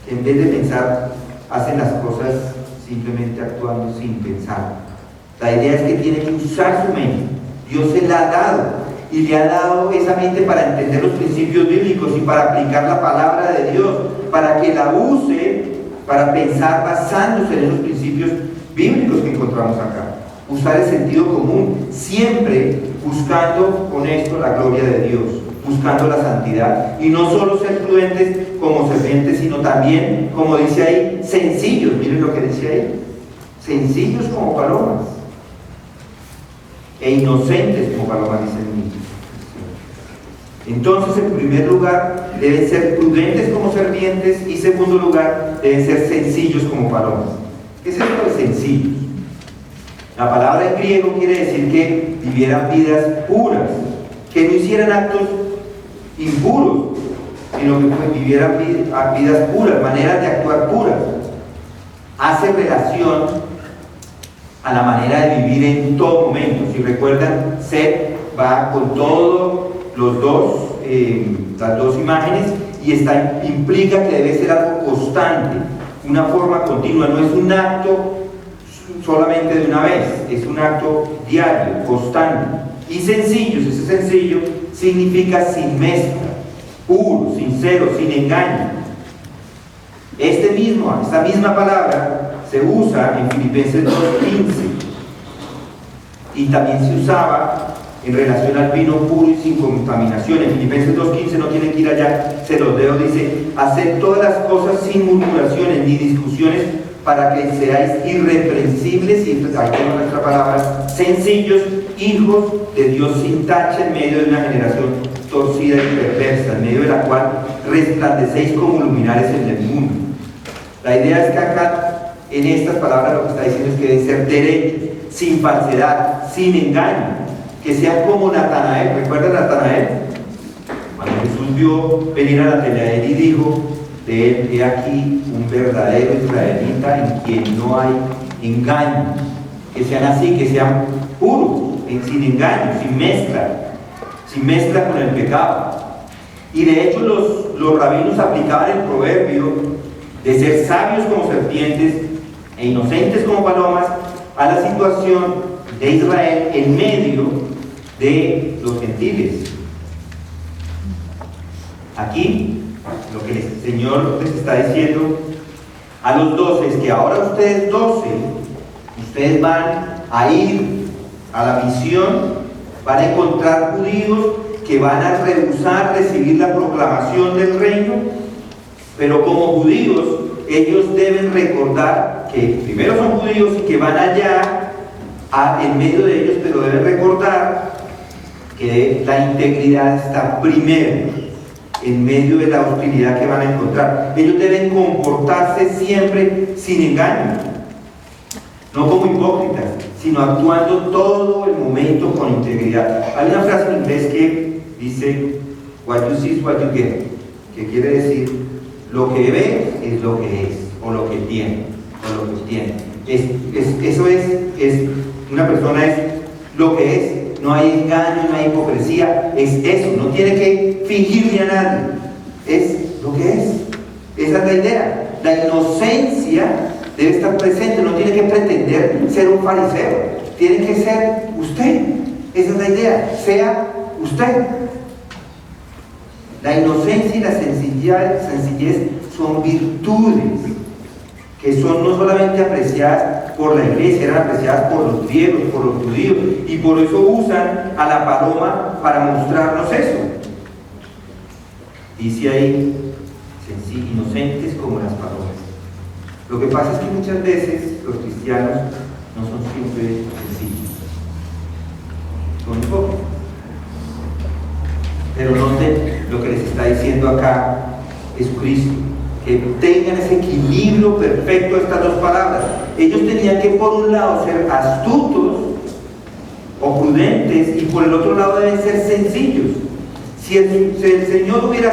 que en vez de pensar hacen las cosas simplemente actuando sin pensar. La idea es que tiene que usar su mente. Dios se la ha dado, y le ha dado esa mente para entender los principios bíblicos y para aplicar la palabra de Dios, para que la use para pensar basándose en esos principios bíblicos que encontramos acá. Usar el sentido común, siempre buscando con esto la gloria de Dios, buscando la santidad, y no solo ser prudentes como serpientes, sino también, como dice ahí, sencillos. Miren lo que dice ahí: sencillos como palomas e inocentes como palomas, dice el niño. Entonces, en primer lugar, deben ser prudentes como serpientes, y en segundo lugar, deben ser sencillos como palomas. ¿Qué es esto de sencillos? La palabra en griego quiere decir que vivieran vidas puras, que no hicieran actos impuros, sino que vivieran vidas puras, maneras de actuar puras. Hace relación a la manera de vivir en todo momento. Si recuerdan, Seth va con todos las dos imágenes, y implica que debe ser algo constante, una forma continua, no es un acto solamente de una vez, es un acto diario, constante. Y sencillos, ese sencillo significa sin mezcla, puro, sincero, sin engaño. Esta misma palabra se usa en Filipenses 2:15, y también se usaba en relación al vino puro y sin contaminación. En Filipenses 2:15, no tienen que ir allá, se los leo, dice: haced todas las cosas sin murmuraciones ni discusiones, para que seáis irreprensibles, y ahí tenemos nuestra palabra, sencillos, hijos de Dios sin tacha, en medio de una generación torcida y perversa, en medio de la cual resplandecéis como luminares en el mundo. La idea es que acá, en estas palabras, lo que está diciendo es que deben ser derechos, sin falsedad, sin engaño, que sean como Natanael. ¿Recuerdan a Natanael? Cuando Jesús vio venir a Natanael y dijo de él: he aquí un verdadero israelita en quien no hay engaño. Que sean así, que sean puros, sin engaño, sin mezcla con el pecado. Y de hecho los rabinos aplicaban el proverbio de ser sabios como serpientes e inocentes como palomas a la situación de Israel en medio de los gentiles. Aquí lo que el Señor les está diciendo a los 12 es que ahora ustedes 12, ustedes van a ir a la misión, van a encontrar judíos que van a rehusar recibir la proclamación del reino, pero como judíos ellos deben recordar que primero son judíos y que van allá en medio de ellos, pero deben recordar que la integridad está primero en medio de la hostilidad que van a encontrar. Ellos deben comportarse siempre sin engaño, no como hipócritas, sino actuando todo el momento con integridad. Hay una frase en inglés que dice: what you see is what you get, que quiere decir: lo que ve es lo que es, o lo que tiene, o lo que obtiene. Eso es, una persona es lo que es, no hay engaño, no hay hipocresía, es eso, no tiene que fingirle a nadie, es lo que es. Esa es la idea. La inocencia debe estar presente, no tiene que pretender ser un fariseo, tiene que ser usted. Esa es la idea, sea usted. La inocencia y la sencillez son virtudes que son no solamente apreciadas por la iglesia, eran apreciadas por los griegos, por los judíos, y por eso usan a la paloma para mostrarnos eso. Dice ahí: inocentes como las palomas. Lo que pasa es que muchas veces los cristianos no son siempre sencillos, son hipócritas. Pero noten lo que les está diciendo acá Jesucristo, que tengan ese equilibrio perfecto de estas dos palabras. Ellos tenían que por un lado ser astutos o prudentes, y por el otro lado deben ser sencillos. Si el Señor hubiera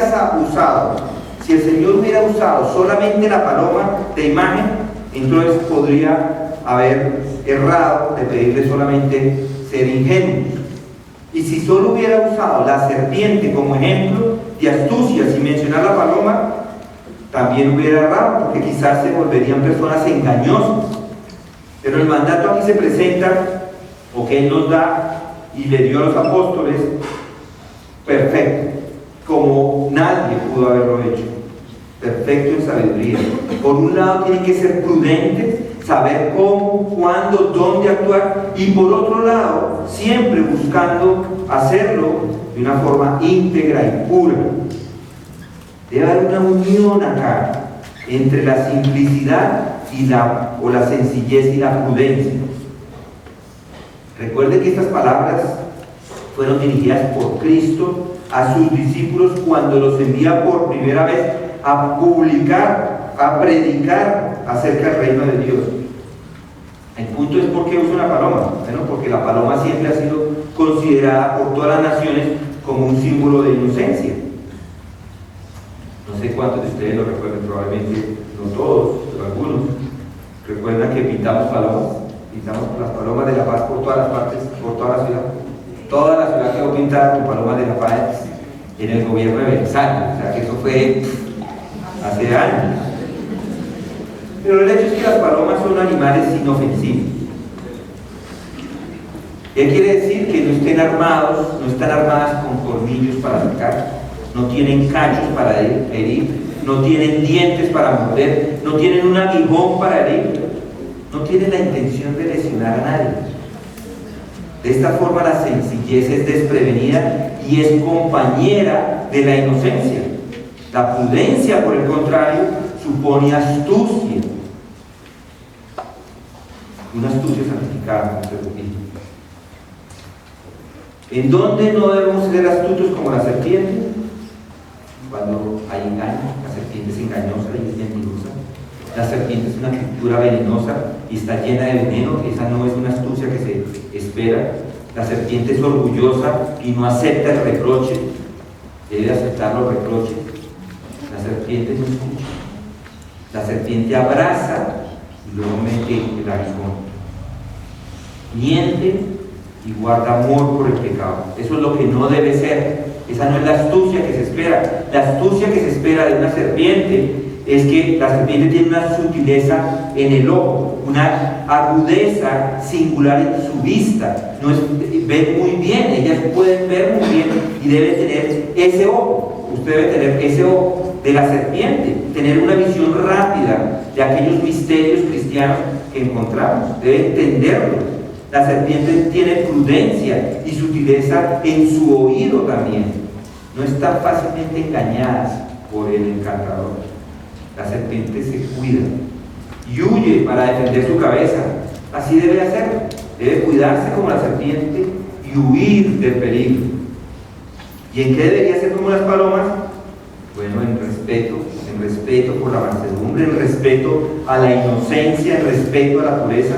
usado solamente la paloma de imagen, entonces podría haber errado de pedirle solamente ser ingenuos. Y si solo hubiera usado la serpiente como ejemplo de astucia sin mencionar la paloma, también hubiera errado, porque quizás se volverían personas engañosas. Pero el mandato aquí se presenta, o que Él nos da y le dio a los apóstoles, perfecto, como nadie pudo haberlo hecho, perfecto en sabiduría. Por un lado tienen que ser prudentes, saber cómo, cuándo, dónde actuar, y por otro lado siempre buscando hacerlo de una forma íntegra y pura. Debe haber una unión acá entre la simplicidad y la sencillez y la prudencia. Recuerde que estas palabras fueron dirigidas por Cristo a sus discípulos cuando los envía por primera vez a publicar, a predicar acerca del reino de Dios. El punto es: ¿por qué usa una paloma? Bueno, porque la paloma siempre ha sido considerada por todas las naciones como un símbolo de inocencia. No sé cuántos de ustedes lo recuerdan, probablemente no todos, pero algunos recuerdan que pintamos las palomas de la paz por todas las partes, por toda la ciudad. Toda la ciudad quedó pintada con palomas de la paz en el gobierno de Versalles, o sea que eso fue hace años. Pero el hecho es que las palomas son animales inofensivos. ¿Qué quiere decir? Que no estén armados, no están armadas con colmillos para atacar, no tienen cachos para herir, no tienen dientes para morder, no tienen un aguijón para herir, no tienen la intención de lesionar a nadie. De esta forma la sencillez es desprevenida y es compañera de la inocencia. La prudencia, por el contrario, supone astucia. Una astucia santificada, como se repite. ¿En dónde no debemos ser astutos como la serpiente? Cuando hay engaño. La serpiente es engañosa y es mentirosa. La serpiente es una criatura venenosa y está llena de veneno. Esa no es una astucia que se espera. La serpiente es orgullosa y no acepta el reproche. debe aceptar los reproches. La serpiente no escucha. La serpiente abraza y luego mete el aguijón. Miente y guarda amor por el pecado. Eso es lo que no debe ser. Esa no es la astucia que se espera. La astucia que se espera de una serpiente es que la serpiente tiene una sutileza en el ojo, una agudeza singular en su vista. No es, ven muy bien, ellas pueden ver muy bien y deben tener ese ojo. Usted debe tener ese ojo de la serpiente, tener una visión rápida de aquellos misterios cristianos que encontramos. Debe entenderlos. La serpiente tiene prudencia y sutileza en su oído también. No están fácilmente engañadas por el encantador. La serpiente se cuida y huye para defender su cabeza. Así debe hacerlo. Debe cuidarse como la serpiente y huir del peligro. ¿Y en qué debería ser como las palomas? Bueno, en respeto por la mansedumbre, en respeto a la inocencia, en respeto a la pureza.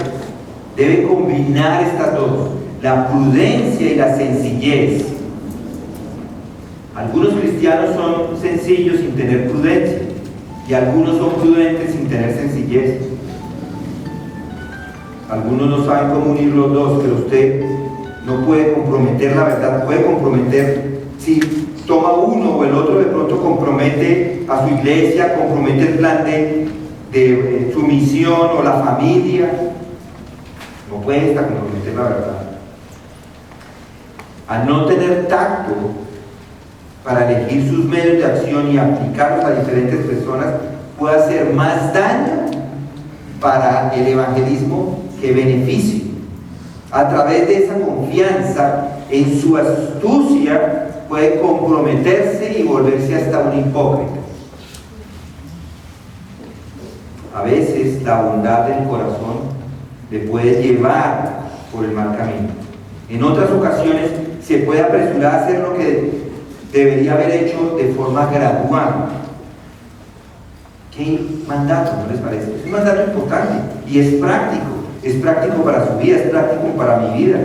Debe combinar estas dos, la prudencia y la sencillez. Algunos cristianos son sencillos sin tener prudencia y algunos son prudentes sin tener sencillez. Algunos no saben cómo unir los dos, pero usted no puede comprometer la verdad, puede comprometer, si toma uno o el otro, de pronto compromete a su iglesia, compromete el plan de su misión o la familia. No puede estar comprometer la verdad. Al no tener tacto para elegir sus medios de acción y aplicarlos a diferentes personas, puede hacer más daño para el evangelismo que beneficio. A través de esa confianza en su astucia, puede comprometerse y volverse hasta un hipócrita. A veces la bondad del corazón le puede llevar por el mal camino. En otras ocasiones se puede apresurar a hacer lo que debería haber hecho de forma gradual. ¿Qué mandato, no les parece? Es un mandato importante y es práctico para su vida, es práctico para mi vida.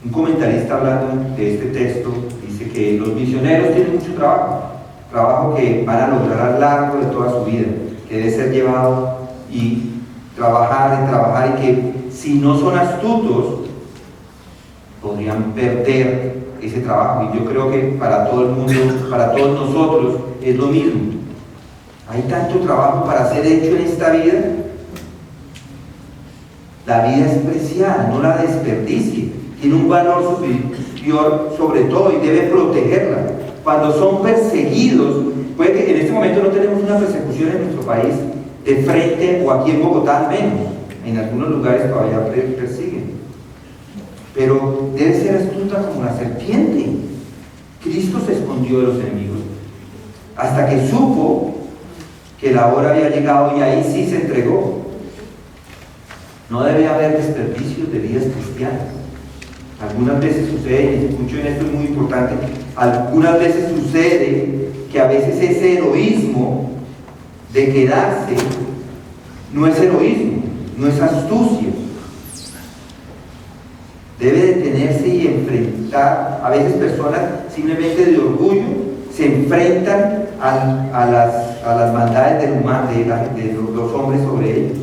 Un comentarista, hablando de este texto, dice que los misioneros tienen mucho trabajo que van a lograr a lo largo de toda su vida, que debe ser llevado y trabajar, y que si no son astutos podrían perder ese trabajo. Y yo creo que para todo el mundo, para todos nosotros es lo mismo. Hay tanto trabajo para ser hecho en esta vida. La vida es preciada, no la desperdicie. Tiene un valor superior sobre todo y debe protegerla. Cuando son perseguidos, puede que en este momento no tenemos una persecución en nuestro país de frente, o aquí en Bogotá al menos, en algunos lugares todavía persiguen, pero debe ser astuta como la serpiente. Cristo se escondió de los enemigos hasta que supo que la hora había llegado y ahí sí se entregó. No debe haber desperdicios de vidas cristianas. Algunas veces sucede, y escucho en esto, es muy importante, algunas veces sucede que a veces ese heroísmo de quedarse no es heroísmo, no es astucia. Debe detenerse y enfrentar. A veces personas simplemente de orgullo se enfrentan a las maldades de los hombres sobre ellos.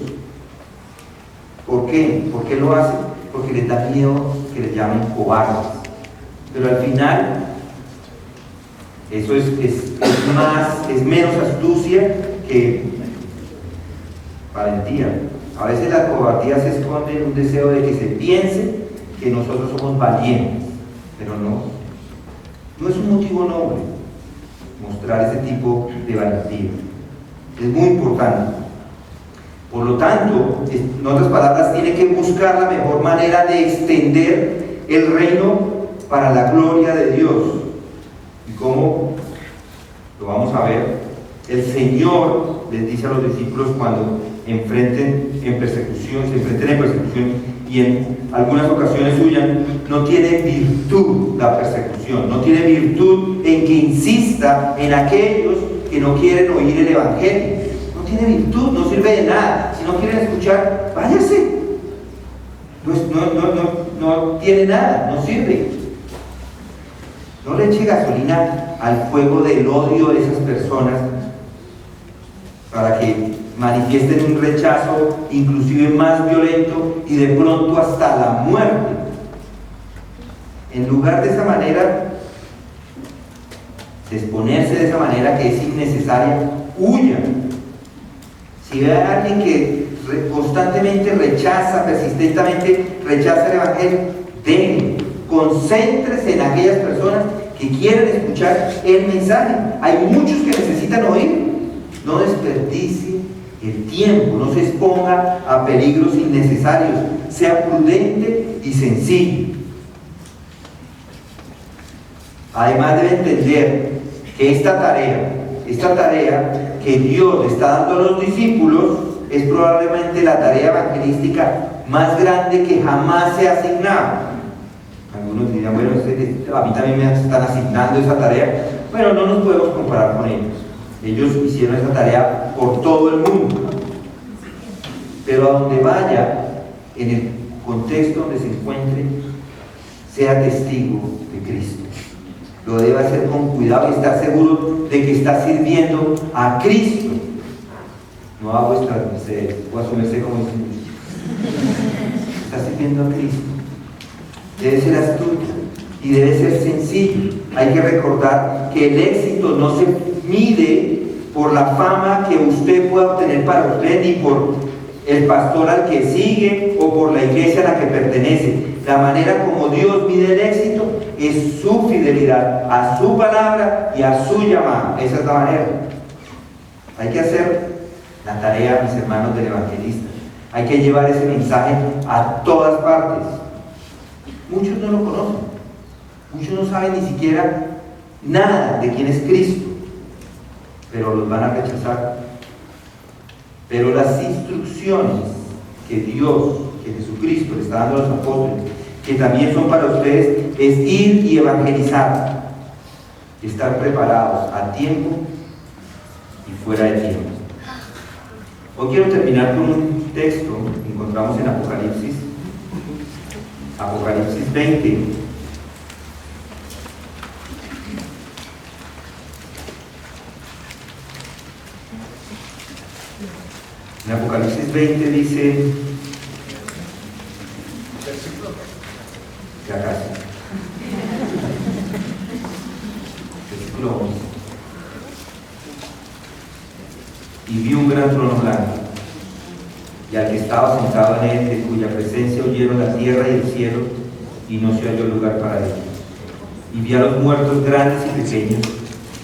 ¿Por qué? ¿Por qué lo hacen? Porque les da miedo que les llamen cobardes. Pero al final eso es menos astucia que valentía. A veces la cobardía se esconde en un deseo de que se piense que nosotros somos valientes, pero no es un motivo noble mostrar ese tipo de valentía. Es muy importante. Por lo tanto, en otras palabras, tiene que buscar la mejor manera de extender el reino para la gloria de Dios. ¿Y cómo? Lo vamos a ver. El Señor les dice a los discípulos cuando se enfrenten en persecución y en algunas ocasiones huyan, no tiene virtud la persecución, no tiene virtud en que insista en aquellos que no quieren oír el Evangelio. No tiene virtud, no sirve de nada. Si no quieren escuchar, váyase. No tiene nada, no sirve. No le eche gasolina al fuego del odio de esas personas para que manifiesten un rechazo inclusive más violento y de pronto hasta la muerte. En lugar de esa manera, de exponerse de esa manera que es innecesaria, huyan. Si ve a alguien que constantemente rechaza, persistentemente rechaza el Evangelio, denle, concéntrese en aquellas personas que quieren escuchar el mensaje. Hay muchos que necesitan oír. No desperdicie el tiempo, no se exponga a peligros innecesarios, sea prudente y sencillo. Además debe entender que esta tarea que Dios le está dando a los discípulos es probablemente la tarea evangelística más grande que jamás se ha asignado. Algunos dirán, bueno, a mí también me están asignando esa tarea. Bueno, no nos podemos comparar con ellos. Ellos hicieron esa tarea por todo el mundo. Pero a donde vaya, en el contexto donde se encuentre, sea testigo de Cristo. Lo debe hacer con cuidado y estar seguro de que está sirviendo a Cristo, no a vuestras mercedes, o a su merced como dicen. Está sirviendo a Cristo. Debe ser astuto y debe ser sencillo. Hay que recordar que el éxito no se mide por la fama que usted pueda obtener para usted, ni por el pastor al que sigue o por la iglesia a la que pertenece. La manera como Dios mide el éxito es su fidelidad a su palabra y a su llamado. Esa es la manera. Hay que hacer la tarea, mis hermanos, del evangelista. Hay que llevar ese mensaje a todas partes. Muchos no lo conocen. Muchos no saben ni siquiera nada de quién es Cristo, pero los van a rechazar. Pero las instrucciones que Dios, que Jesucristo le está dando a los apóstoles, que también son para ustedes, es ir y evangelizar, estar preparados a tiempo y fuera de tiempo. Hoy quiero terminar con un texto que encontramos en Apocalipsis 20. En Apocalipsis 20 dice, ya casi, versículo 11. Y vi un gran trono blanco, y al que estaba sentado en él, de cuya presencia huyeron la tierra y el cielo, y no se halló lugar para ellos. Y vi a los muertos grandes y pequeños,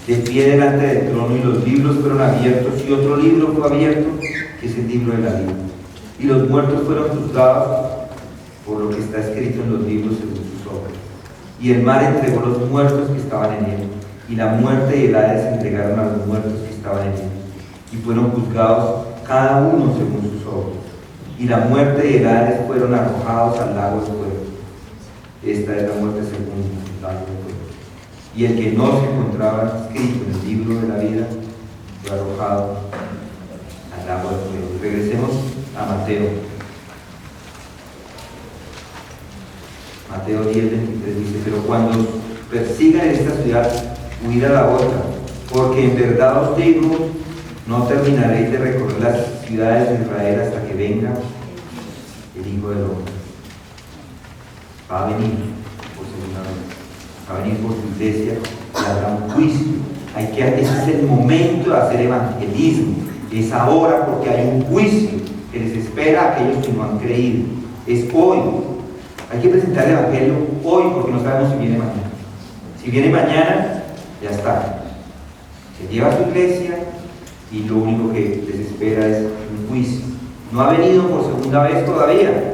de pie delante del trono, y los libros fueron abiertos, y otro libro fue abierto, que es el libro de la vida. Y los muertos fueron juzgados por lo que está escrito en los libros según sus obras. Y el mar entregó los muertos que estaban en él, y la muerte y el Hades entregaron a los muertos que estaban en él, y fueron juzgados cada uno según sus obras. Y la muerte y el Hades fueron arrojados al lago de fuego. Esta es la muerte segunda, el lago de fuego. Y el que no se encontraba escrito en el libro de la vida fue arrojado al lago de fuego. Regresemos a Mateo. Mateo 10, 23 dice, pero cuando persigan esta ciudad, huid a la otra, porque en verdad os digo, no terminaréis de recorrer las ciudades de Israel hasta que venga el Hijo del Hombre. Va a venir por segunda vez, va a venir por su iglesia y habrá un juicio. Ese es el momento de hacer evangelismo, es ahora, porque hay un juicio que les espera a aquellos que no han creído. Es hoy. Hay que presentar el evangelio hoy, porque no sabemos si viene mañana. Si viene mañana, ya está. Se lleva a su iglesia y lo único que les espera es un juicio. No ha venido por segunda vez todavía,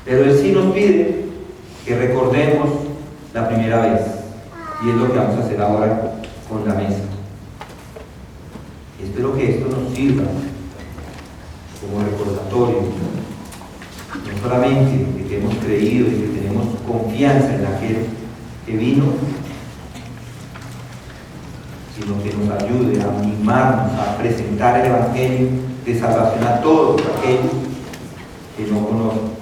pero Él sí nos pide que recordemos la primera vez, y es lo que vamos a hacer ahora con la mesa. Espero que esto nos sirva como recordatorio, no solamente de que hemos creído y que tenemos confianza en aquel que vino, sino que nos ayude a animarnos a presentar el Evangelio de salvación a todos aquellos que no conocen.